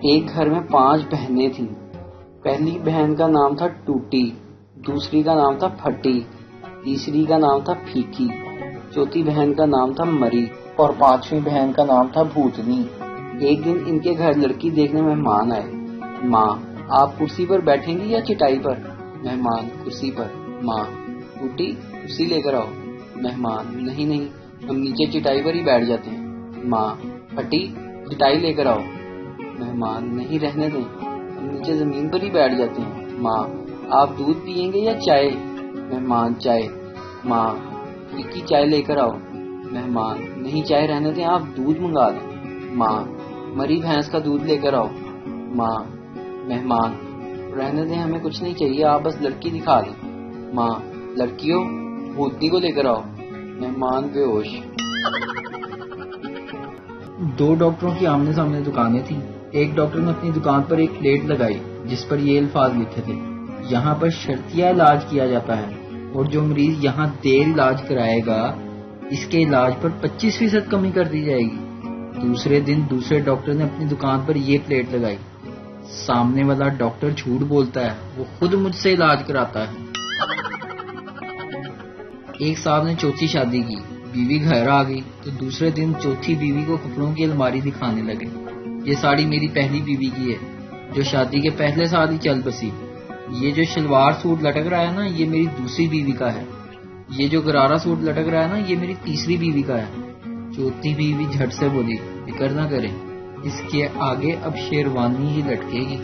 ایک گھر میں 5 بہنیں تھیں۔ پہلی بہن کا نام تھا ٹوٹی، دوسری کا نام تھا پھٹی، تیسری کا نام تھا پھیکی، چوتھی بہن کا نام تھا مری اور 5ویں بہن کا نام تھا بھوتنی۔ ایک دن ان کے گھر لڑکی دیکھنے مہمان آئے۔ ماں: آپ کرسی پر بیٹھیں گی یا چٹائی پر؟ مہمان: کرسی پر۔ ماں: ٹوٹی کرسی لے کر آؤ۔ مہمان: نہیں، ہم نیچے چٹائی پر ہی بیٹھ جاتے ہیں۔ ماں: پھٹی چٹائی لے کر آؤ۔ مہمان: نہیں، رہنے دیں، ہم نیچے زمین پر ہی بیٹھ جاتے ہیں۔ ماں: آپ دودھ پیئیں گے یا چائے؟ مہمان: چائے۔ ماں: پھیکی چائے لے کر آؤ۔ مہمان: نہیں، چائے رہنے دیں، آپ دودھ منگا دیں۔ ماں: مری بھینس کا دودھ لے کر آؤ۔ ماں: مہمان: رہنے دیں، ہمیں کچھ نہیں چاہیے، آپ بس لڑکی دکھا دیں۔ ماں: لڑکیوں بھوتنی کو لے کر آؤ۔ مہمان بے ہوش۔ 2 ڈاکٹروں کی آمنے سامنے دکانیں تھیں۔ ایک ڈاکٹر نے اپنی دکان پر ایک پلیٹ لگائی جس پر یہ الفاظ لکھے تھے: یہاں پر شرطیہ علاج کیا جاتا ہے اور جو مریض یہاں دیر علاج کرائے گا اس کے علاج پر 25% کمی کر دی جائے گی۔ دوسرے دن دوسرے ڈاکٹر نے اپنی دکان پر یہ پلیٹ لگائی: سامنے والا ڈاکٹر جھوٹ بولتا ہے، وہ خود مجھ سے علاج کراتا ہے۔ ایک صاحب نے چوتھی شادی کی، بیوی گھر آ گئی تو دوسرے دن چوتھی بیوی کو کپڑوں کی الماری دکھانے لگے: یہ ساڑی میری پہلی بیوی کی ہے جو شادی کے پہلے سال ہی چل بسی۔ یہ جو شلوار سوٹ لٹک رہا ہے نا یہ میری دوسری بیوی کا ہے۔ یہ جو غرارہ سوٹ لٹک رہا ہے نا یہ میری تیسری بیوی کا ہے۔ چوتھی بیوی جھٹ سے بولی: فکر نہ کریں، اس کے آگے اب شیروانی ہی لٹکے گی۔